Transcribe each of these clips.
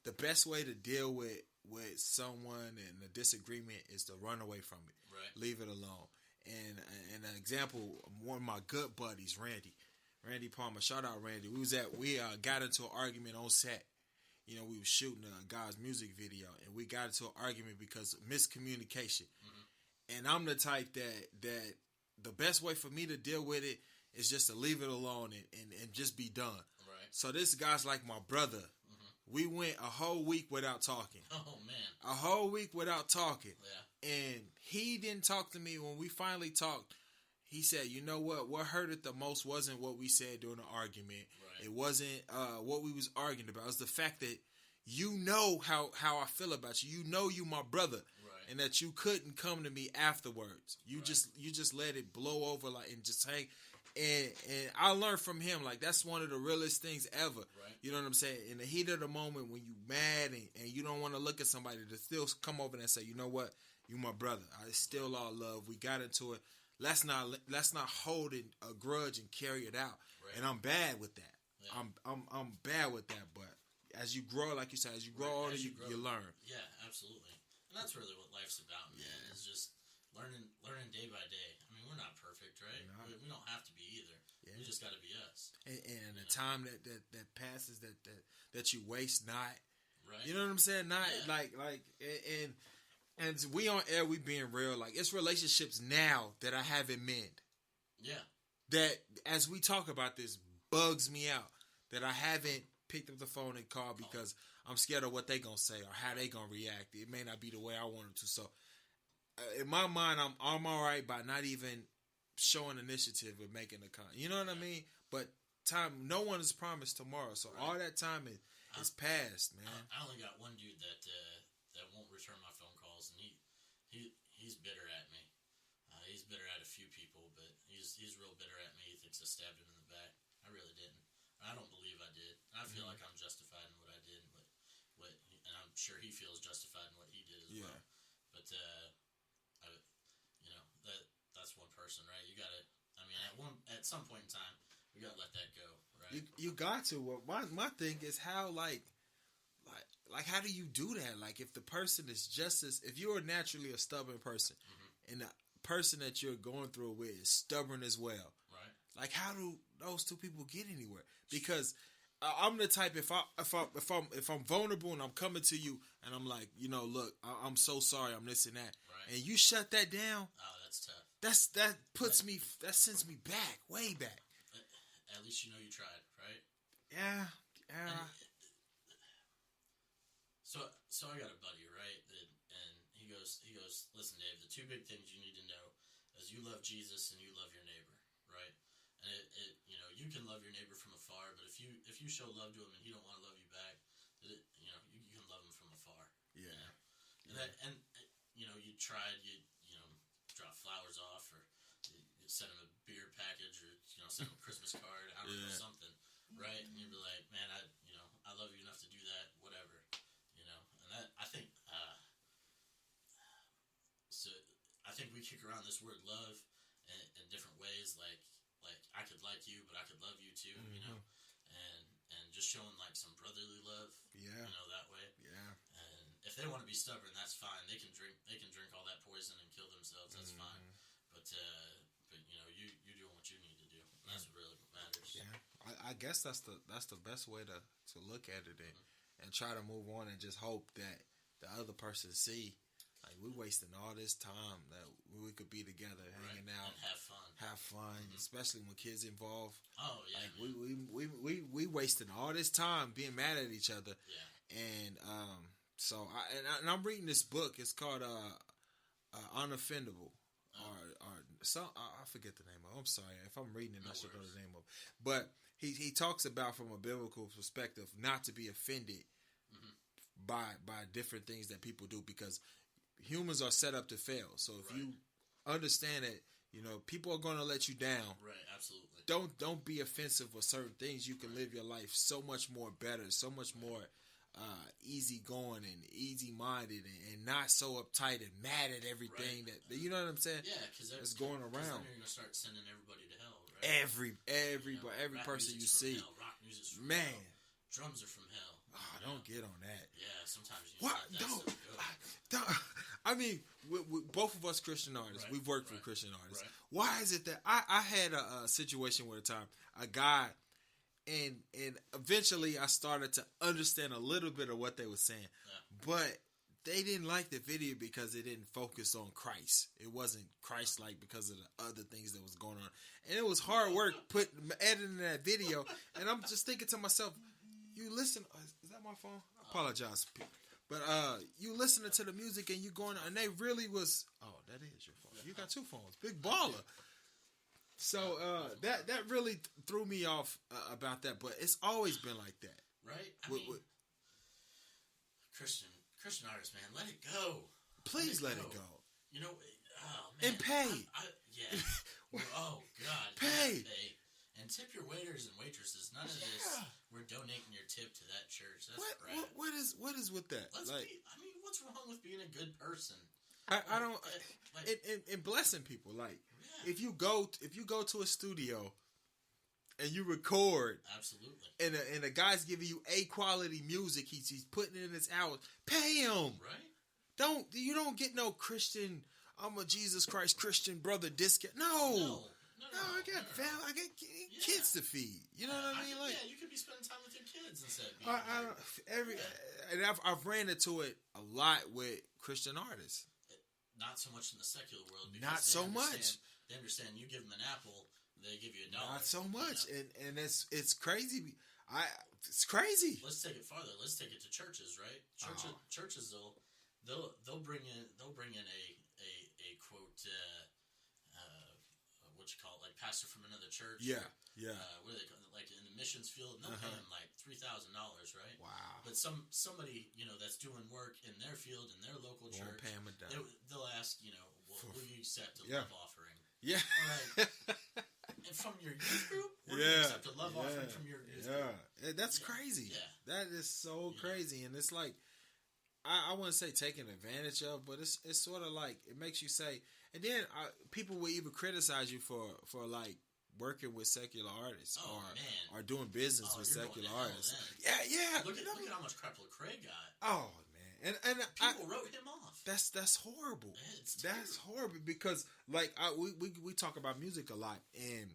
the best way to deal with someone and a disagreement is to run away from it. Right. Leave it alone. And an example, one of my good buddies, Randy Palmer. Shout out Randy. We got into an argument on set. You know, we was shooting a guy's music video, and we got into an argument because of miscommunication. Mm-hmm. And I'm the type that the best way for me to deal with it is just to leave it alone and just be done. Right. So this guy's like my brother. Mm-hmm. We went a whole week without talking. Oh, man. A whole week without talking. Yeah. And he didn't talk to me. When we finally talked, he said, you know what hurt it the most wasn't what we said during the argument. Right. It wasn't what we was arguing about. It was the fact that you know how I feel about you. You know you my brother. Right. And that you couldn't come to me afterwards. You right. just let it blow over like and just hang. And I learned from him, like, that's one of the realest things ever. Right. You know what I'm saying? In the heat of the moment when you mad and you don't want to look at somebody to still come over and say, you know what? You my brother. I still all love. We got into it. Let's not hold a grudge and carry it out. Right. And I'm bad with that. Yeah. I'm bad with that. But as you grow, like you said, as you grow older, you learn. Yeah, absolutely. And that's really what life's about, man. Yeah. Is just learning day by day. I mean, we're not perfect, right? We don't have to be either. Yeah. We just got to be us. And the time that passes that you waste not. Right. You know what I'm saying? Not like and we on air, we being real. Like, it's relationships now that I haven't mend. Yeah. That as we talk about this bugs me out. That I haven't picked up the phone and called because I'm scared of what they gonna say or how they gonna react. It may not be the way I want them to. So in my mind, I'm all right by not even showing initiative and making a comment. You know what I mean? But time, no one is promised tomorrow. So all that time is past, man. I only got one dude that won't return my phone calls, and he's bitter at me. He's bitter at a few people, but he's real bitter at me. He thinks I stabbed him in the back. I really didn't. I don't believe I did. I feel like I'm justified in what I did, and I'm sure he feels justified in what he did as well. But that's one person, right? You gotta. I mean, at some point in time, we gotta let that go, right? You got to. Well, my thing is how like how do you do that? Like, if the person is if you're naturally a stubborn person, and the person that you're going through with is stubborn as well, right? Like, how do those two people get anywhere? Because I'm the type, if I'm vulnerable and I'm coming to you and I'm like, you know, look, I'm so sorry, I'm this and that, right. And you shut that down. Oh, that's tough. That sends me back, way back. At least you know you tried, right? Yeah. So I got a buddy, right? And he goes, listen, Dave, the two big things you need to know is you love Jesus and you love your neighbor, right? And it you can love your neighbor from afar, but if you show love to him and he don't want to love you back, you can love him from afar. Yeah. And you tried, drop flowers off, or you send him a beer package, or send him a Christmas card, I don't know, something, right? And you'd be like, man, I love you enough to do that, whatever, And that, I think, so I think we kick around this word love in different ways, like I could like you, but I could love you too, and just showing like some brotherly love, that way. Yeah. And if they want to be stubborn, that's fine. They can drink all that poison and kill themselves. That's fine. But you doing what you need to do. And that's what really matters. Yeah. I guess that's the best way to look at it and try to move on and just hope that the other person see. Like, we're wasting all this time that we could be together, hanging out, and have fun, especially when kids involved. Oh yeah, like we wasting all this time being mad at each other. Yeah, and so I'm reading this book. It's called Unoffendable, or some I forget the name of it. I'm sorry if I'm reading it. I should know the name of it. But he talks about, from a biblical perspective, not to be offended by different things that people do, because humans are set up to fail. So if you understand that, people are going to let you down. Right, absolutely. Don't be offensive with certain things. You can live your life so much more better, so much more easy going and easy minded, and not so uptight and mad at everything that you know what I'm saying. Yeah, because that's going around. Then you're going to start sending everybody to hell. Right? Every person you see. Hell, rock music's from man. hell. Drums are from hell. Oh, don't get on that. sometimes you What? just let that stuff go. I mean, both of us Christian artists, Right, we've worked right, with Christian artists. right. Why is it that I had a situation with a time, a guy, and eventually I started to understand a little bit of what they were saying, but they didn't like the video because it didn't focus on Christ. It wasn't Christ-like because of the other things that was going on, and it was hard work editing that video. And I'm just thinking to myself, you listen. Is that my phone? I apologize, people. But you listening to the music and you going, and they really was. Oh, that is your phone. You got two phones, big baller. So that really threw me off about that. But it's always been like that, right? I mean, Christian artists, man, let it go. Please let it go. You know, oh man, and pay. Yeah. Oh God, pay. And tip your waiters and waitresses. None of this. We're donating your tip to that church. That's crap. What is with that? I mean, what's wrong with being a good person? I don't. And blessing people. Like, if you go to a studio and you record, absolutely, and the guy's giving you A quality music, he's putting it in his hours. Pay him. Right. You don't get no Christian. I'm a Jesus Christ Christian brother discount. No. I got I got kids to feed. You know what I mean? Like, you could be spending time with your kids instead. And I've ran into it a lot with Christian artists. Not so much in the secular world. Not so much. They understand you give them an apple, they give you $1. Not so much, and it's crazy. It's crazy. Let's take it farther. Let's take it to churches, right? Churches they'll bring in a quote. What you call it, like pastor from another church. Yeah. What do they call it? Like in the missions field, and they'll pay him like $3,000, right? Wow. But somebody that's doing work in their field in their local church, won't pay him a dime. They'll ask, will you accept a love offering? Yeah. All right. And from your youth group, we're gonna accept a love offering from your youth group. That's crazy. Yeah. That is so crazy, and it's like I wouldn't say taken advantage of, but it's sort of like it makes you say. And then people will even criticize you for like working with secular artists or doing business with secular artists. Yeah. Look at how much crap Lecrae got. Oh man, and people wrote him off. That's horrible. That's horrible because like we talk about music a lot, and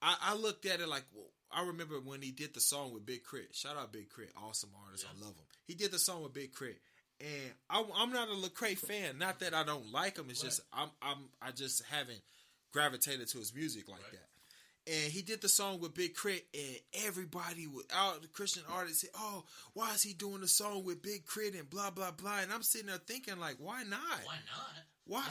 I looked at it like, well, I remember when he did the song with Big Crit. Shout out Big Crit, awesome artist. I love him. He did the song with Big Crit. And I'm not a Lecrae fan. Not that I don't like him. It's just I just haven't gravitated to his music like that. And he did the song with Big Crit, and everybody, all the Christian artists, said, "Oh, why is he doing the song with Big Crit and blah blah blah?" And I'm sitting there thinking, like, why not? Why not? Why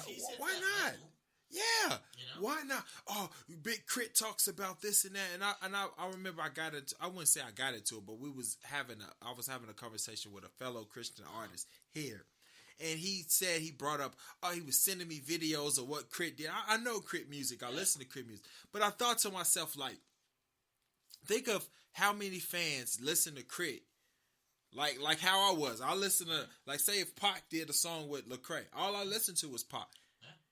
not? Level, yeah, why not? Oh, Big Crit talks about this and that, and I remember I got into. I wouldn't say I got into it, but I was having a conversation with a fellow Christian artist here, and he said he brought up, he was sending me videos of what Crit did. I know Crit music. I listen to Crit music, but I thought to myself, like, think of how many fans listen to Crit. Like how I was. I listen to, like, say if Pac did a song with Lecrae, all I listened to was Pac.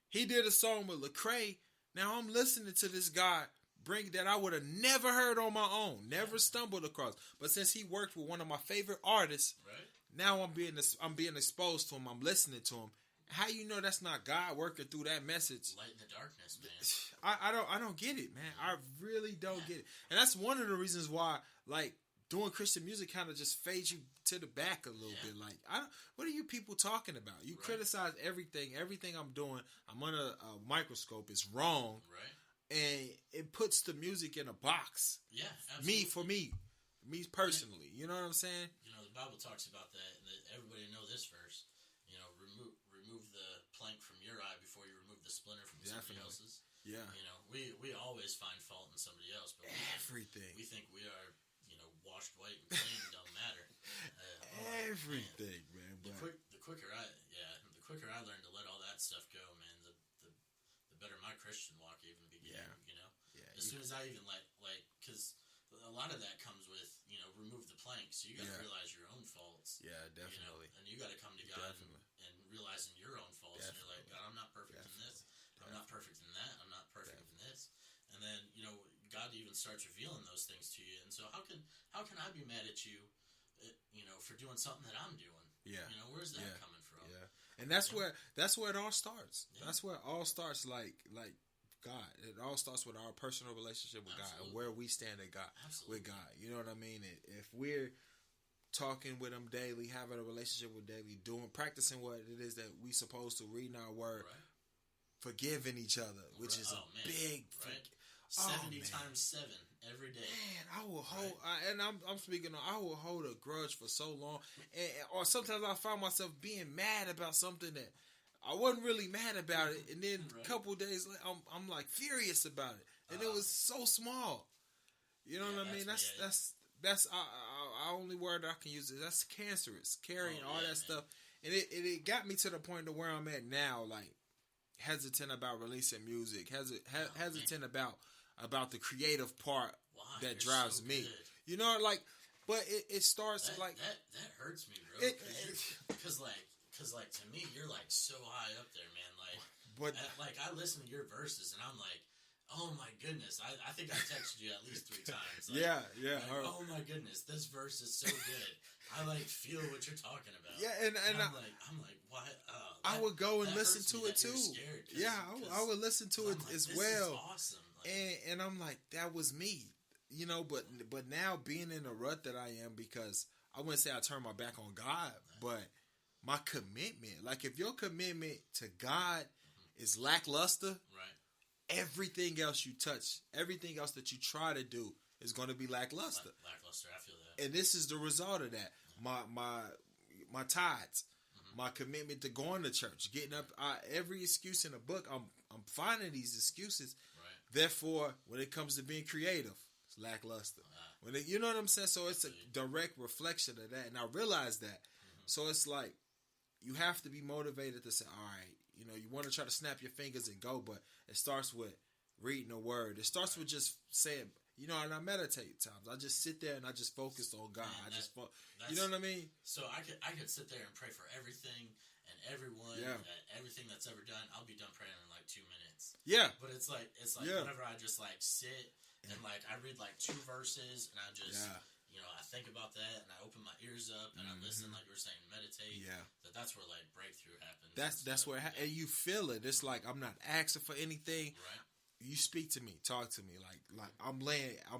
He did a song with Lecrae. Now I'm listening to this guy that I would have never heard on my own, never stumbled across. But since he worked with one of my favorite artists, now I'm being exposed to him. I'm listening to him. How you know that's not God working through that message? Light in the darkness, man. I don't get it, man. I really don't get it. And that's one of the reasons why, like, doing Christian music kind of just fades you to the back a little bit. Like, what are you people talking about? You criticize everything I'm doing. I'm under a microscope. It's wrong. Right. And it puts the music in a box. Yeah, absolutely. Me personally. You know what I'm saying? The Bible talks about that, and everybody know this verse. Remove the plank from your eye before you remove the splinter from somebody else's. Yeah. We always find fault in somebody else, but we think we are, washed white and clean. Don't matter. Everything, man. The quicker I learn to let all that stuff go, man, the better my Christian walk even began. As soon as I even because a lot of that comes with remove the plank, so you got to realize your own faults. Yeah, definitely. And you got to come to God and realizing your own faults. And you're like, God, I'm not perfect in this. I'm not perfect in that. I'm not perfect in this. And then God even starts revealing those things to you. And so how can I be mad at you for doing something that I'm doing. Yeah. Where's that coming from? Yeah. And that's where it all starts. Yeah. That's where it all starts. Like God, it all starts with our personal relationship with God and where we stand with God. You know what I mean? If we're talking with Him daily, having a relationship with daily, practicing what it is that we supposed to, reading our word, forgiving each other, which is a big. 70 times 7 every day. Man, I will hold, and I'm speaking on, I will hold a grudge for so long, or sometimes I find myself being mad about something that I wasn't really mad about it, and then a couple days later, I'm like furious about it, and it was so small. You know what I mean? That's our only word I can use. That's cancerous, carrying all that stuff, and it got me to the point of where I'm at now, like hesitant about releasing music, hesitant about the creative part that drives me. You know, like, but it starts like that hurts me, bro. Because to me, you're like so high up there, man. Like, I listen to your verses and I'm like, oh my goodness. I think I texted you at least 3 times. Like, yeah. Like, oh my goodness, this verse is so good. I like feel what you're talking about. Yeah, and I'm like, why? I would go and listen to it too. Yeah, I would listen to it as well. Is awesome. And I'm like, that was me, but now being in the rut that I am, because I wouldn't say I turned my back on God, but my commitment, like if your commitment to God is lackluster, everything else you touch, everything else that you try to do is going to be lackluster. Lackluster, I feel that. And this is the result of that. My tithes, my commitment to going to church, getting up, every excuse in the book, I'm finding these excuses. Therefore, when it comes to being creative, it's lackluster. You know what I'm saying? So it's a direct reflection of that, and I realize that. So it's like you have to be motivated to say, all right, you want to try to snap your fingers and go, but it starts with reading a word. It starts with just saying, and I meditate times. I just sit there and I just focus on God. You know what I mean? So I could sit there and pray for everything and everyone, everything that's ever done. I'll be done praying in like 2 minutes. Yeah. But it's like whenever I just like sit and like I read like 2 verses and I just I think about that and I open my ears up and I listen, like you were saying, meditate. Yeah. That's where like breakthrough happens. That's where and you feel it. It's like I'm not asking for anything. Right. You speak to me, talk to me, like I'm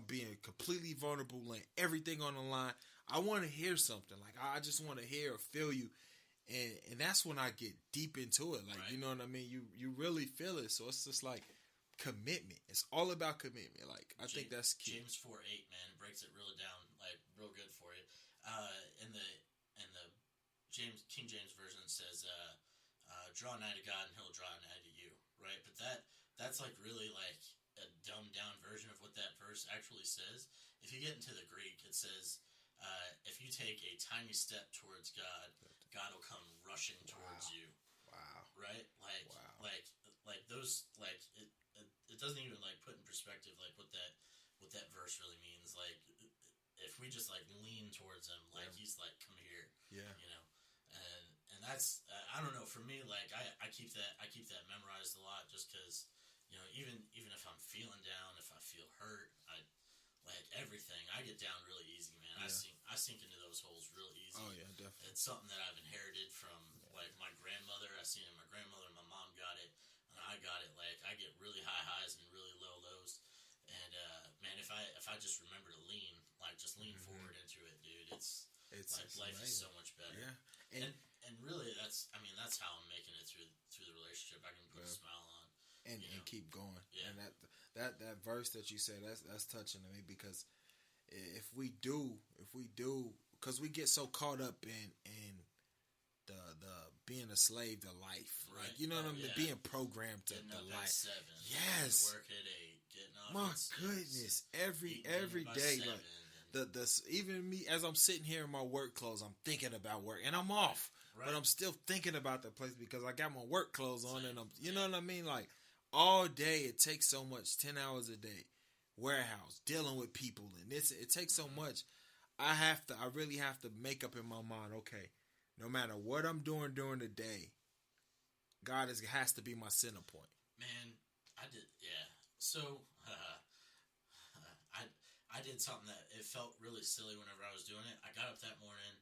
being completely vulnerable, laying everything on the line. I want to hear something. Like I just want to hear or feel you, and that's when I get deep into it. Like you know what I mean. You really feel it. So it's just like commitment. It's all about commitment. Like I think that's key. James 4:8, man, breaks it really down, like real good for you. In the King James version says, "Draw nigh to God, and He'll draw nigh to you." Right, but that's like really like a dumbed down version of what that verse actually says. If you get into the Greek, it says, if you take a tiny step towards God, God will come rushing towards you. Wow. Right? Like those, like it doesn't even like put in perspective like what that verse really means. Like if we just like lean towards Him, like He's like, come here. Yeah. And that's I don't know, for me, like I keep that memorized a lot, just because even if I'm feeling down, if I feel hurt, I like everything, I get down really easy, man. I sink into those holes real easy. Oh yeah, definitely. It's something that I've inherited from like my grandmother. I seen it in my grandmother, and my mom got it, and I got it. Like I get really high highs and really low lows, and man, if I just remember to lean, like just lean forward into it, dude, it's like life amazing. Is so much better. Yeah, and really that's how I'm making it through the relationship. I can put a smile on. And keep going. Yeah. And that verse that you said, that's touching to me, because if we do, because we get so caught up in the being a slave to life, right? Like, you know what I mean? Yeah. Being programmed to the life. 7, yes. Work at 8, getting off. My at 6, goodness, every day, 7, like the even me as I'm sitting here in my work clothes, I'm thinking about work, and I'm off, but I'm still thinking about the place because I got my work clothes on, and you know what I mean, like. All day, it takes so much, 10 hours a day, warehouse, dealing with people, and it takes so much. I really have to make up in my mind, okay, no matter what I'm doing during the day, God has to be my center point. Man, I did, yeah. So, I did something that it felt really silly whenever I was doing it. I got up that morning